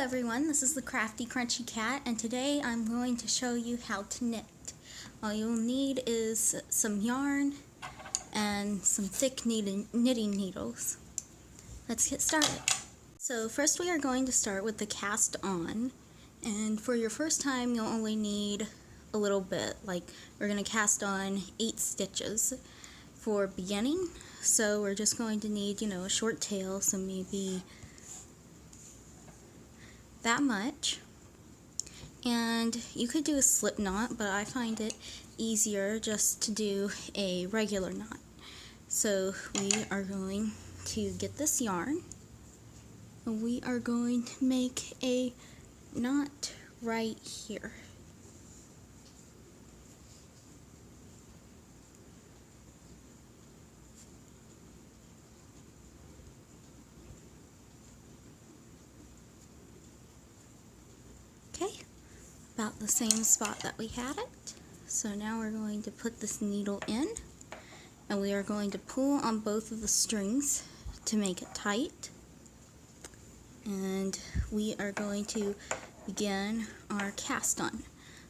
everyone, this is the Crafty Crunchy Cat, and today I'm going to show you how to knit. All you'll need is some yarn and some thick knitting needles. Let's get started. So first we are going to start with the cast on, and for your first time you'll only need a little bit, like we're going to cast on 8 stitches for beginning. So we're just going to need, a short tail, so maybe that much. And you could do a slip knot, but I find it easier just to do a regular knot. So we are going to get this yarn and we are going to make a knot right here. Okay, about the same spot that we had it. So now we're going to put this needle in, and we are going to pull on both of the strings to make it tight. And we are going to begin our cast on.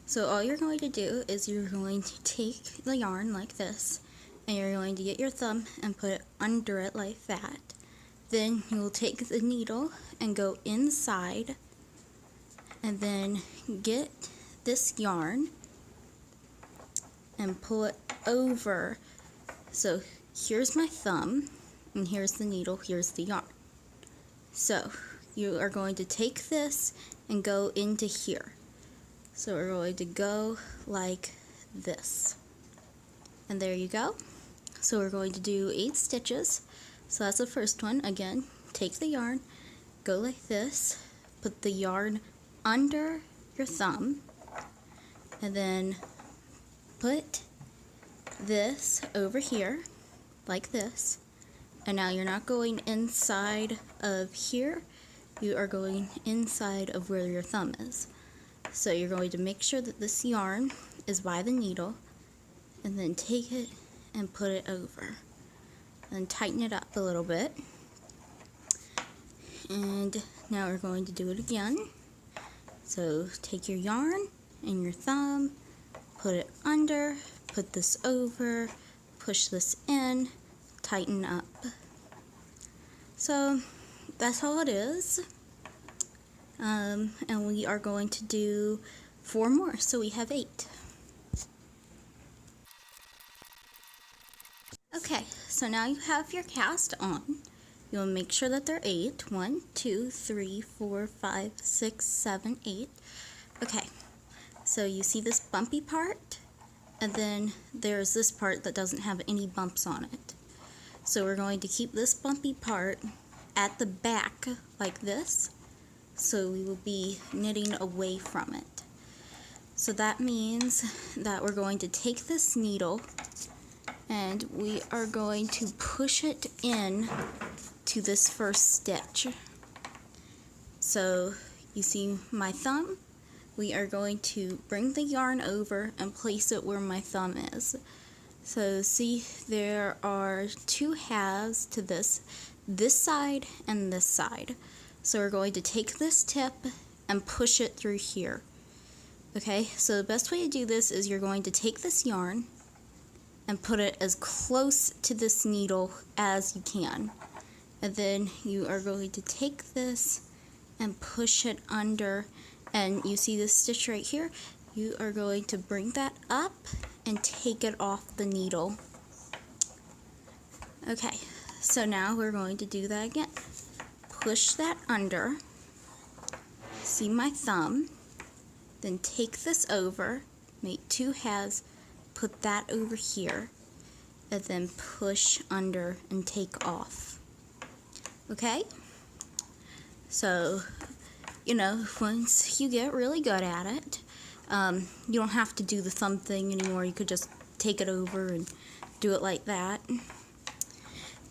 So all you're going to do is you're going to take the yarn like this, and you're going to get your thumb and put it under it like that. Then you'll take the needle and go inside, and then get this yarn and pull it over. So here's my thumb, and here's the needle, here's the yarn. So you are going to take this and go into here. So we're going to go like this. And there you go. So we're going to do 8 stitches. So that's the first one. Again, take the yarn, go like this, put the yarn under your thumb, and then put this over here like this. And now you're not going inside of here, you are going inside of where your thumb is. So you're going to make sure that this yarn is by the needle, and then take it and put it over and tighten it up a little bit. And now we're going to do it again. So take your yarn and your thumb, put it under, put this over, push this in, tighten up. So that's all it is. And we are going to do 4 more, so we have 8. Okay, so now you have your cast on. You'll make sure that they're 8. 1, 2, 3, 4, 5, 6, 7, 8. Okay, so you see this bumpy part, and then there's this part that doesn't have any bumps on it. So we're going to keep this bumpy part at the back like this, so we will be knitting away from it. So that means that we're going to take this needle and we are going to push it in to this first stitch. So you see my thumb, we are going to bring the yarn over and place it where my thumb is. So see, there are 2 halves to this side and this side. So we're going to take this tip and push it through here. Okay, so the best way to do this is you're going to take this yarn and put it as close to this needle as you can. And then you are going to take this and push it under, and you see this stitch right here? You are going to bring that up and take it off the needle. Okay, so now we're going to do that again. Push that under, see my thumb, then take this over, make 2 halves, put that over here, and then push under and take off. Okay? So, once you get really good at it, you don't have to do the thumb thing anymore. You could just take it over and do it like that.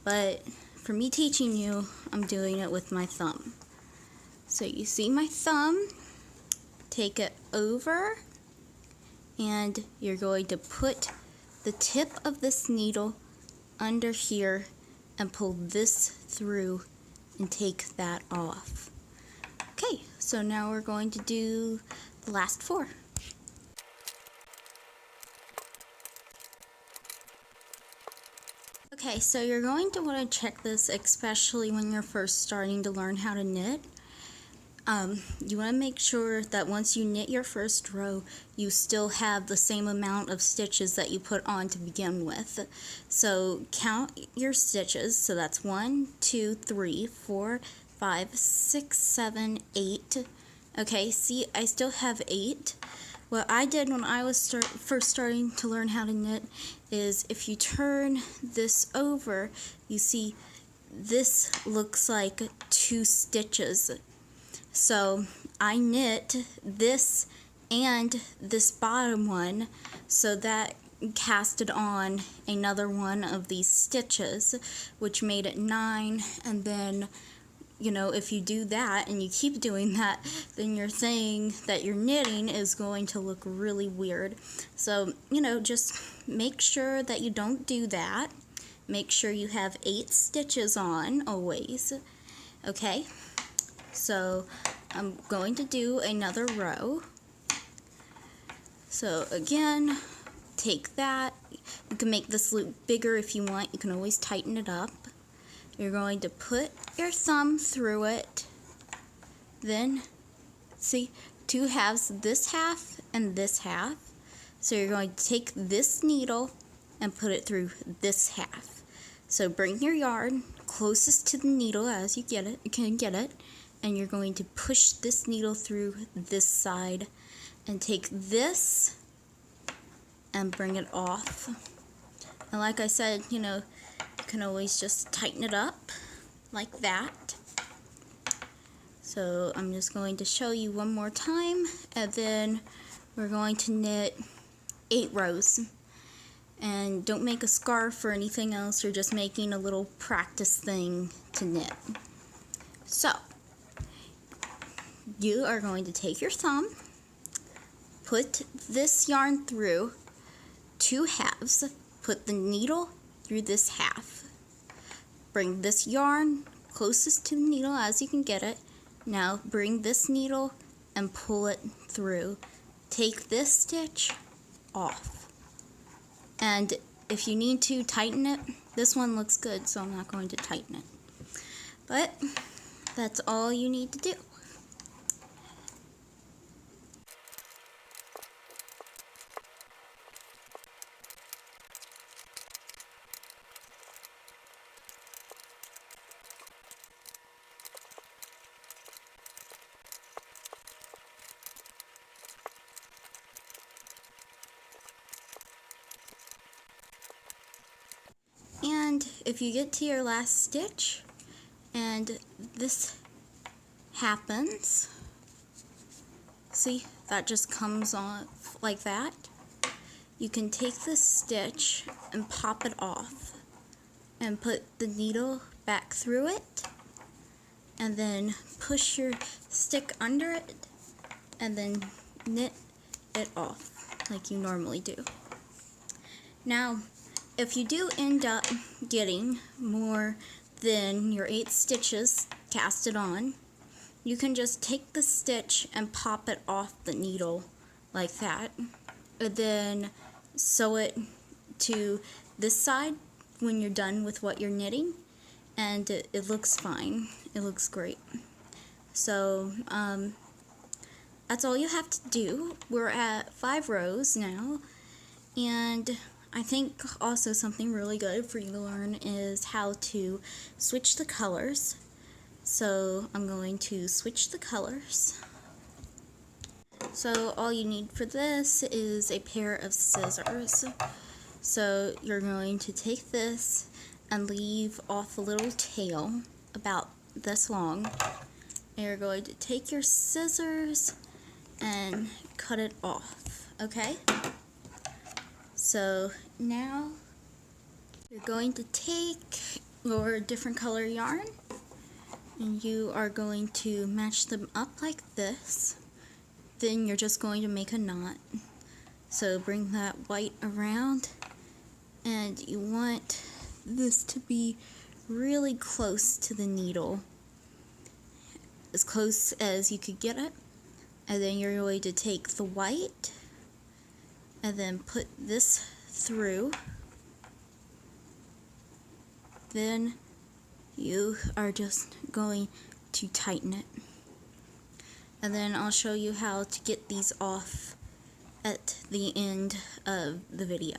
But for me teaching you, I'm doing it with my thumb. So you see my thumb, take it over, and you're going to put the tip of this needle under here and pull this through and take that off. Okay, So now we're going to do the last 4. Okay, so you're going to want to check this, especially when you're first starting to learn how to knit. You want to make sure that once you knit your first row, you still have the same amount of stitches that you put on to begin with. So count your stitches. So that's 1, 2, 3, 4, 5, 6, 7, 8. Okay, see, I still have 8. What I did when I was first starting to learn how to knit is if you turn this over, you see this looks like 2 stitches. So I knit this and this bottom one, so that casted on another one of these stitches, which made it 9. And then, you know, if you do that and you keep doing that, then your thing that you're knitting is going to look really weird. So, you know, just make sure that you don't do that. Make sure you have 8 stitches on always. Okay, so I'm going to do another row. So again, take that. You can make this loop bigger if you want. You can always tighten it up. You're going to put your thumb through it. Then, see, 2 halves, this half and this half. So you're going to take this needle and put it through this half. So bring your yarn closest to the needle as you can get it, and you're going to push this needle through this side and take this and bring it off. And like I said, you know, you can always just tighten it up like that. So I'm just going to show you one more time, and then we're going to knit 8 rows. And don't make a scarf or anything else, you're just making a little practice thing to knit. So you are going to take your thumb, put this yarn through 2 halves, put the needle through this half. Bring this yarn closest to the needle as you can get it. Now bring this needle and pull it through. Take this stitch off. And if you need to tighten it, this one looks good, so I'm not going to tighten it. But that's all you need to do. And if you get to your last stitch and this happens, see, that just comes off like that, you can take this stitch and pop it off and put the needle back through it, and then push your stick under it and then knit it off like you normally do. Now, if you do end up getting more than your 8 stitches casted on, you can just take the stitch and pop it off the needle like that, and then sew it to this side when you're done with what you're knitting, and it looks fine. It looks great. So that's all you have to do. We're at 5 rows now, and I think also something really good for you to learn is how to switch the colors. So I'm going to switch the colors. So all you need for this is a pair of scissors. So you're going to take this and leave off a little tail about this long. And you're going to take your scissors and cut it off, okay? So now you're going to take your different color yarn and you are going to match them up like this. Then you're just going to make a knot. So bring that white around, and you want this to be really close to the needle. as close as you could get it. And then you're going to take the white and then put this through. Then you are just going to tighten it. And then I'll show you how to get these off at the end of the video.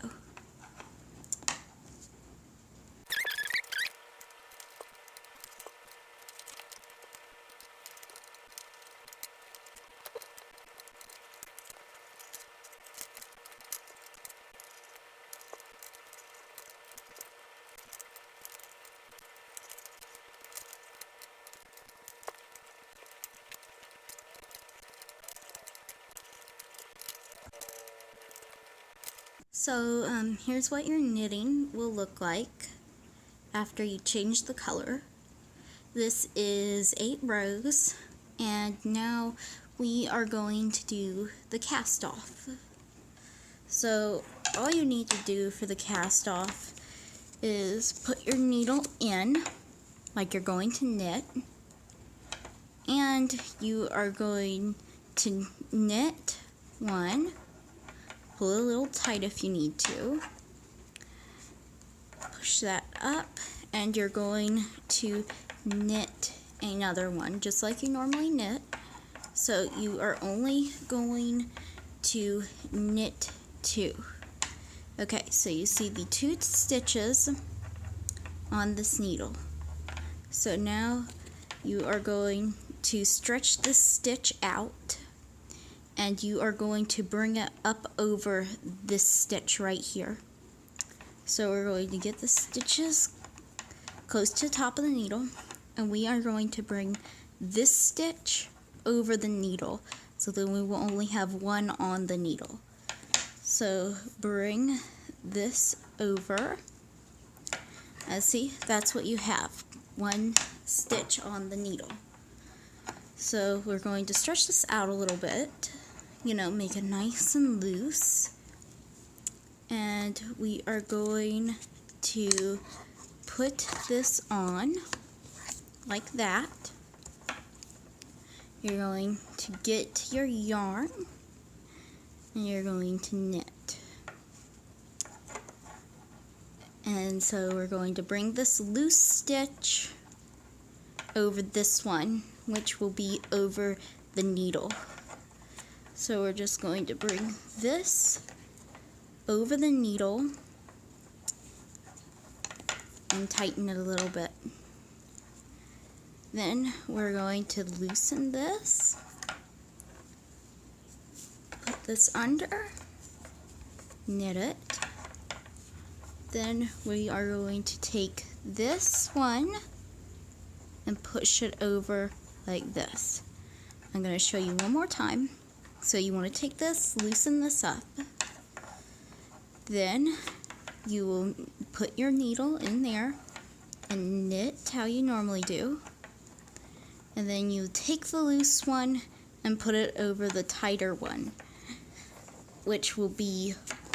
So here's what your knitting will look like after you change the color. This is 8 rows, and now we are going to do the cast off. So all you need to do for the cast off is put your needle in like you're going to knit, and you are going to knit 1, pull a little tight if you need to, push that up, and you're going to knit another 1 just like you normally knit. So you are only going to knit 2. Okay, so you see the 2 stitches on this needle. So now you are going to stretch this stitch out, and you are going to bring it up over this stitch right here. So we're going to get the stitches close to the top of the needle, and we are going to bring this stitch over the needle, so then we will only have 1 on the needle. So bring this over, and see, that's what you have, 1 stitch on the needle. So we're going to stretch this out a little bit, make it nice and loose. And we are going to put this on like that. You're going to get your yarn and you're going to knit. And so we're going to bring this loose stitch over this one, which will be over the needle. So we're just going to bring this over the needle and tighten it a little bit. Then we're going to loosen this, put this under, knit it. Then we are going to take this one and push it over like this. I'm going to show you one more time. So you want to take this, loosen this up. Then you will put your needle in there and knit how you normally do. And then you take the loose one and put it over the tighter one, which will be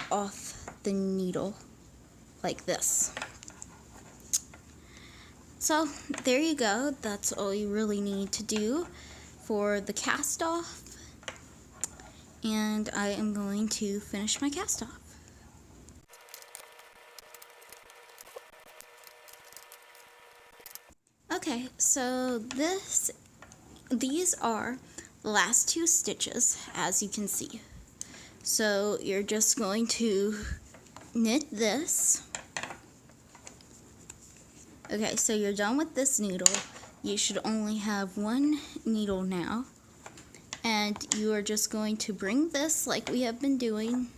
off the needle like this. So there you go. That's all you really need to do for the cast off. And I am going to finish my cast off. Okay, so these are the last 2 stitches, as you can see. So you're just going to knit this. Okay, so you're done with this needle. You should only have 1 needle now. And you are just going to bring this, like we have been doing,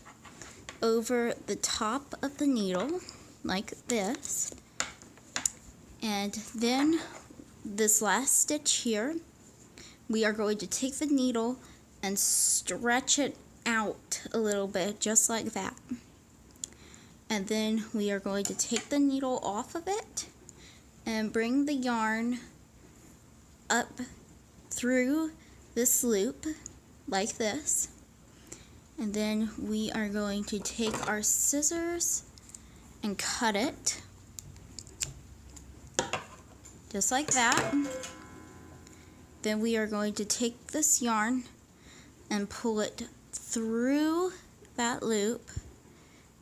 over the top of the needle, like this. And then this last stitch here, we are going to take the needle and stretch it out a little bit, just like that. And then we are going to take the needle off of it and bring the yarn up through this loop like this. And then we are going to take our scissors and cut it just like that. Then we are going to take this yarn and pull it through that loop,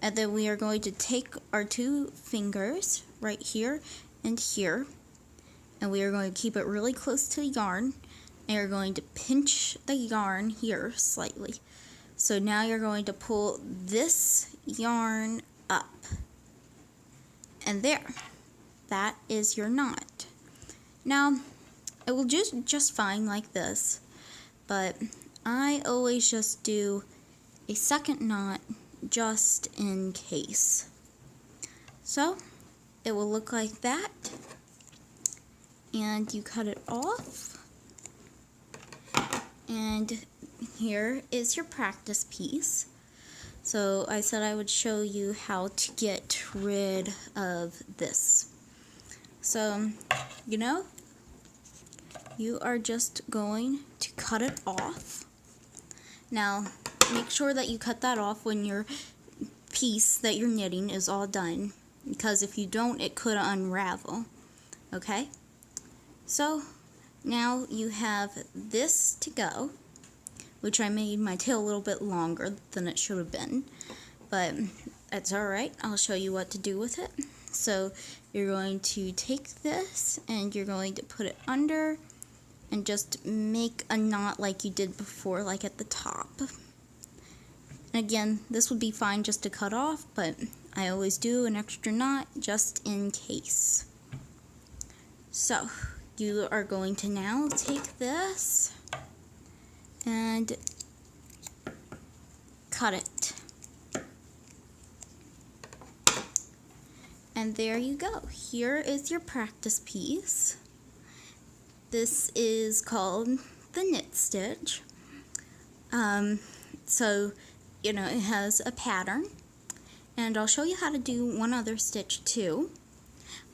and then we are going to take our 2 fingers right here and here, and we are going to keep it really close to the yarn, and you're going to pinch the yarn here slightly. So now you're going to pull this yarn up, and there, that is your knot. Now it will just fine like this, but I always just do a second knot just in case. So it will look like that, and you cut it off, and here is your practice piece. So I said I would show you how to get rid of this. So, you are just going to cut it off. Now, make sure that you cut that off when your piece that you're knitting is all done, because if you don't, it could unravel. Okay? So, now you have this to go, which I made my tail a little bit longer than it should have been, but that's alright. I'll show you what to do with it. So, you're going to take this and you're going to put it under and just make a knot like you did before, like at the top. And again, this would be fine just to cut off, but I always do an extra knot just in case. So, you are going to now take this and cut it. And there you go. Here is your practice piece. This is called the knit stitch. So, it has a pattern, and I'll show you how to do one other stitch too,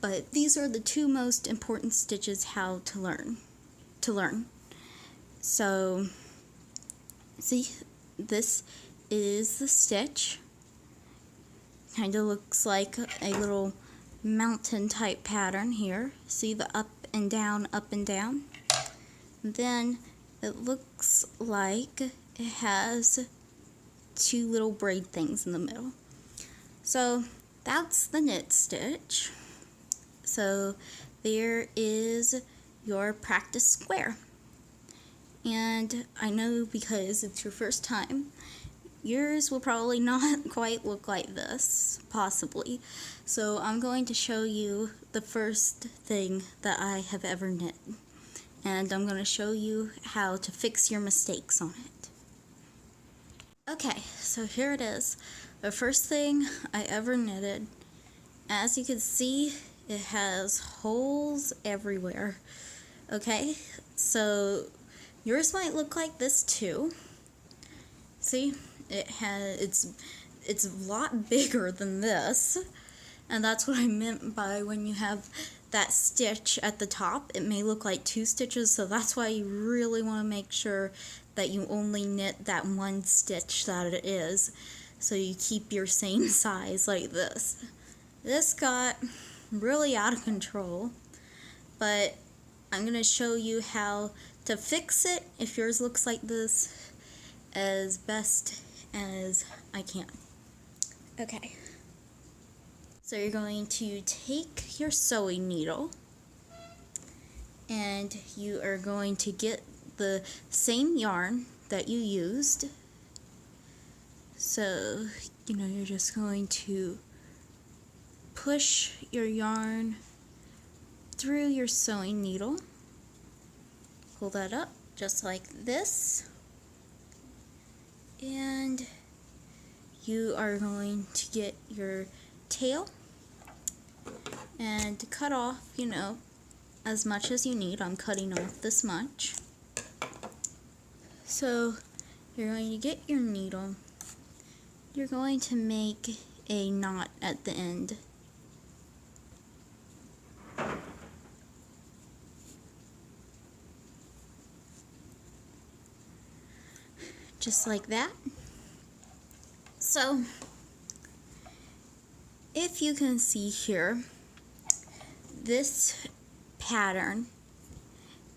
but these are the 2 most important stitches how to learn. So, see, this is the stitch. Kind of looks like a little mountain type pattern here. See the up and down, up and down? And then it looks like it has 2 little braid things in the middle. So that's the knit stitch. So there is your practice square. And I know because it's your first time, yours will probably not quite look like this, possibly. So I'm going to show you the first thing that I have ever knit. And I'm going to show you how to fix your mistakes on it. Okay, so here it is. The first thing I ever knitted. As you can see, it has holes everywhere. Okay, so yours might look like this too. See? It's a lot bigger than this, and that's what I meant by when you have that stitch at the top, it may look like 2 stitches, so that's why you really want to make sure that you only knit that 1 stitch that it is, so you keep your same size like this. This got really out of control, but I'm going to show you how to fix it if yours looks like this as best as I can. Okay, so you're going to take your sewing needle and you are going to get the same yarn that you used. So, you're just going to push your yarn through your sewing needle, pull that up just like this, and you are going to get your tail and cut off, as much as you need. I'm cutting off this much. So you're going to get your needle. You're going to make a knot at the end. Just like that. So, if you can see here, this pattern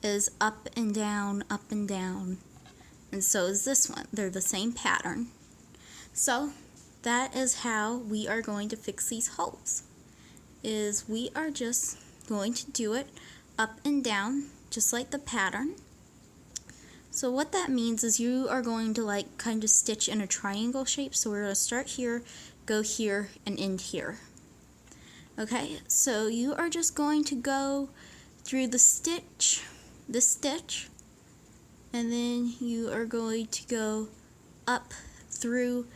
is up and down, and so is this one. They're the same pattern. So that is how we are going to fix these holes, is we are just going to do it up and down, just like the pattern. So what that means is you are going to like kind of stitch in a triangle shape. So we're going to start here, go here, and end here. Okay, so you are just going to go through the stitch, this stitch, and then you are going to go up through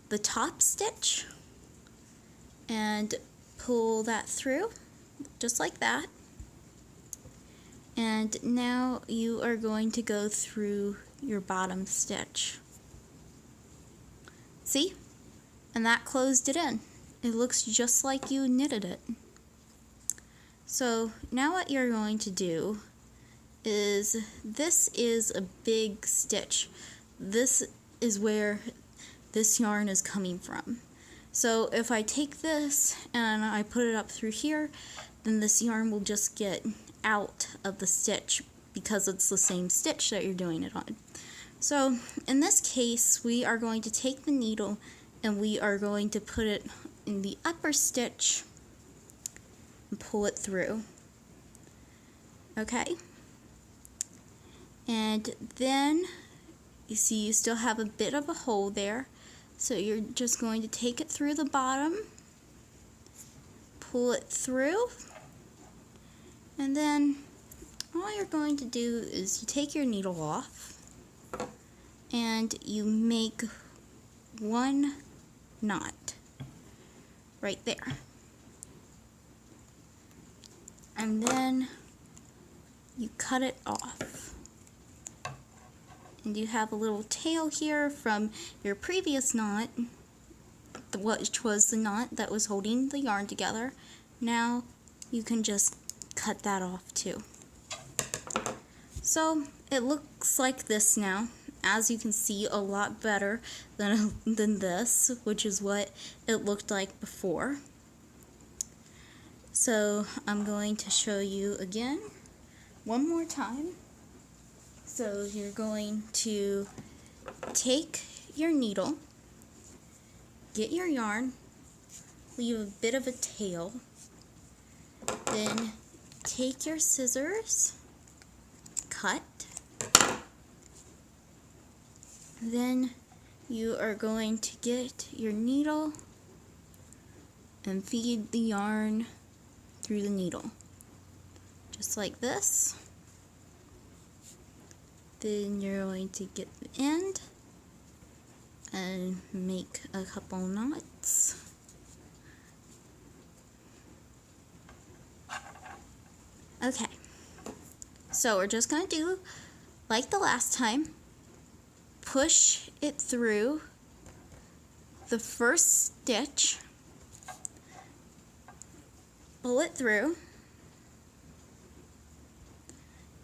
the top stitch and pull that through, just like that. And now you are going to go through your bottom stitch. See? And that closed it in. It looks just like you knitted it. So now what you're going to do is, this is a big stitch. This is where this yarn is coming from. So if I take this and I put it up through here, then this yarn will just get out of the stitch because it's the same stitch that you're doing it on. So in this case, we are going to take the needle and we are going to put it in the upper stitch and pull it through. Okay? And then you see you still have a bit of a hole there. So you're just going to take it through the bottom, pull it through, and then all you're going to do is you take your needle off and you make one knot right there. And then you cut it off. And you have a little tail here from your previous knot, which was the knot that was holding the yarn together. Now you can just cut that off too. So it looks like this now. As you can see, a lot better than this, which is what it looked like before. So I'm going to show you again one more time. So you're going to take your needle, get your yarn, leave a bit of a tail, then take your scissors, cut, then you are going to get your needle and feed the yarn through the needle, just like this. Then you're going to get the end and make a couple knots. Okay, so we're just going to do like the last time. Push it through the first stitch, pull it through,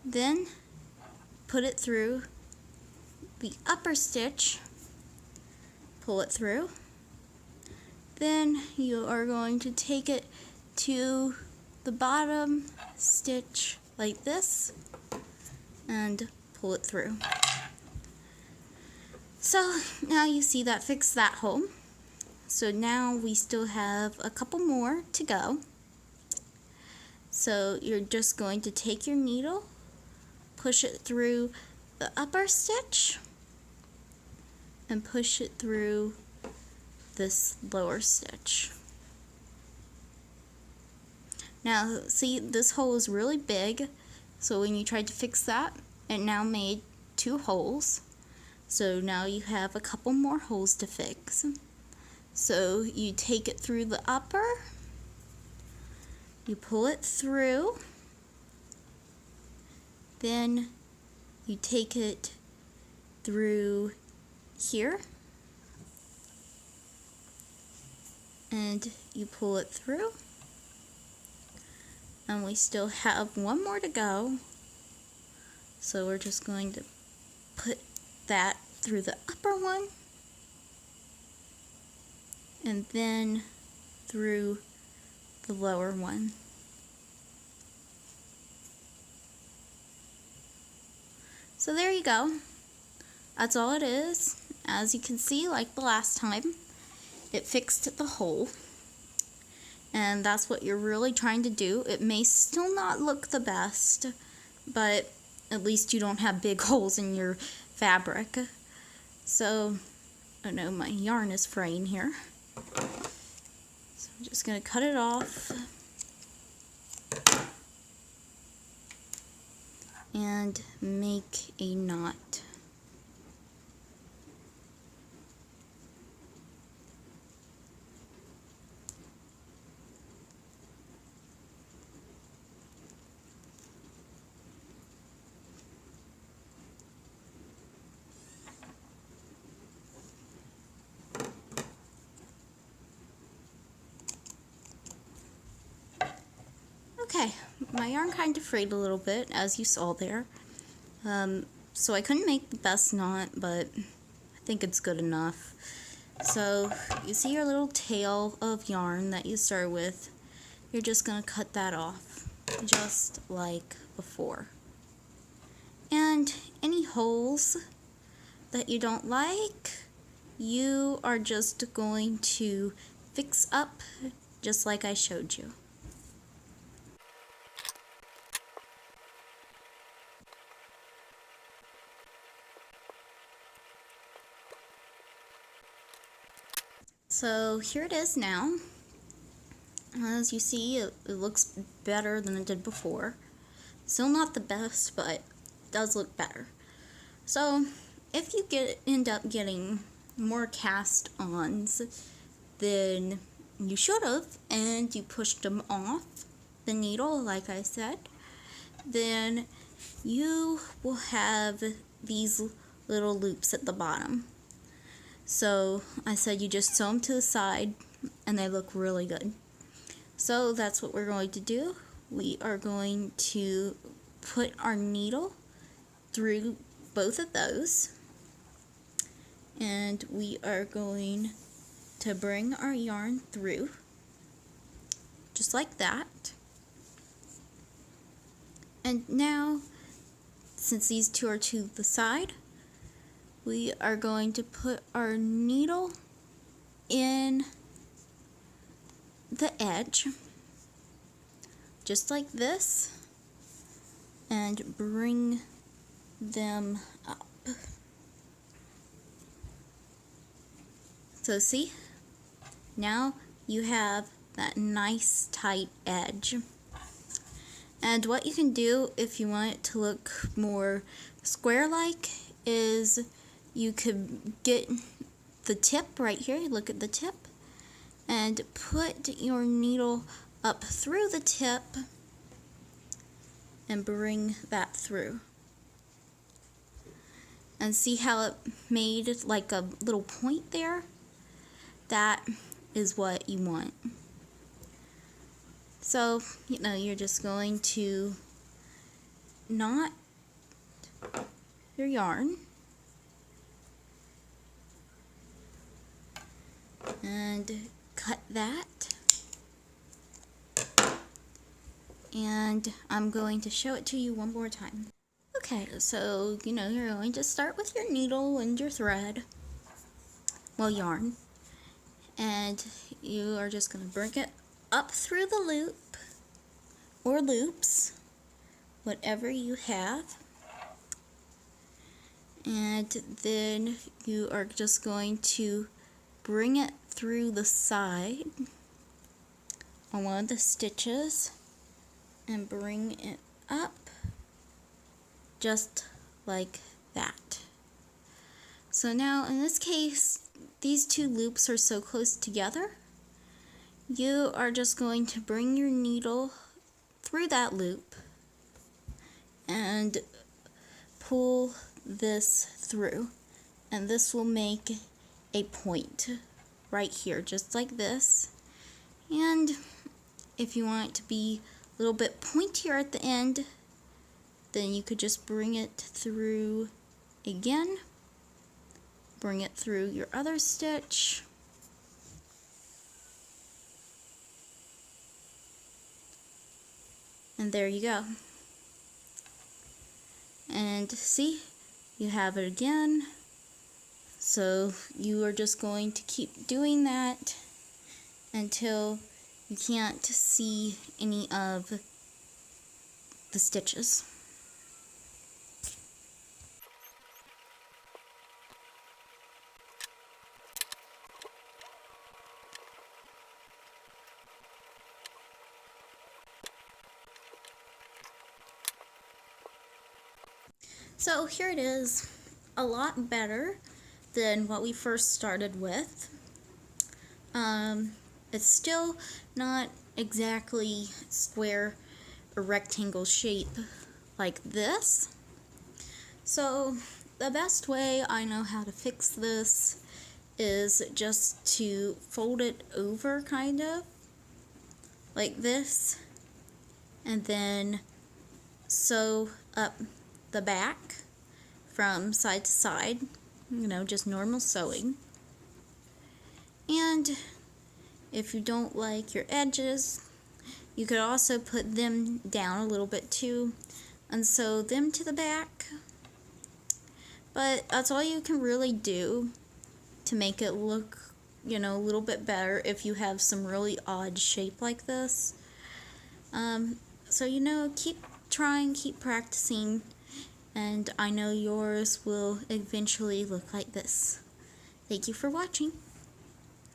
then put it through the upper stitch, pull it through, then you are going to take it to the bottom stitch like this and pull it through. So now you see that fixed that hole. So now we still have a couple more to go. So you're just going to take your needle, push it through the upper stitch, and push it through this lower stitch. Now see, this hole is really big, so when you tried to fix that, it now made 2 holes. So now you have a couple more holes to fix. So you take it through the upper, you pull it through, then you take it through here, and you pull it through, and we still have one more to go. So we're just going to put that through the upper one and then through the lower one. So there you go. That's all it is. As you can see, like the last time, it fixed the hole. And that's what you're really trying to do. It may still not look the best, but at least you don't have big holes in your fabric. So, I know my yarn is fraying here. So I'm just going to cut it off. And make a knot. Okay, my yarn kind of frayed a little bit, as you saw there. So I couldn't make the best knot, but I think it's good enough. So you see your little tail of yarn that you start with. You're just going to cut that off, just like before. And any holes that you don't like, you are just going to fix up just like I showed you. So here it is now. As you see, it looks better than it did before. Still not the best, but it does look better. So if you end up getting more cast-ons than you should have, and you pushed them off the needle, like I said, then you will have these little loops at the bottom. So I said you just sew them to the side and they look really good. So that's what we're going to do. We are going to put our needle through both of those, and we are going to bring our yarn through just like that. And now, since these two are to the side, we are going to put our needle in the edge, just like this, and bring them up. So see, now you have that nice tight edge. And what you can do if you want it to look more square-like is you could get the tip right here, look at the tip, and put your needle up through the tip and bring that through. And see how it made like a little point there? That is what you want. So, you're just going to knot your yarn and cut that. And I'm going to show it to you one more time. Okay, so, you're going to start with your needle and your thread, well, yarn, and you are just going to bring it up through the loop, or loops, whatever you have, and then you are just going to bring it through the side on one of the stitches and bring it up just like that. So now in this case, these two loops are so close together, you are just going to bring your needle through that loop and pull this through, and this will make a point right here, just like this. And if you want it to be a little bit pointier at the end, then you could just bring it through again, bring it through your other stitch, and there you go. And see, you have it again. So you are just going to keep doing that until you can't see any of the stitches. So here it is, a lot better than what we first started with. It's still not exactly square or rectangle shape like this. So the best way I know how to fix this is just to fold it over kind of like this, and then sew up the back from side to side, just normal sewing. And if you don't like your edges, you could also put them down a little bit too and sew them to the back. But that's all you can really do to make it look, a little bit better if you have some really odd shape like this. So, keep trying, keep practicing, and I know yours will eventually look like this. Thank you for watching.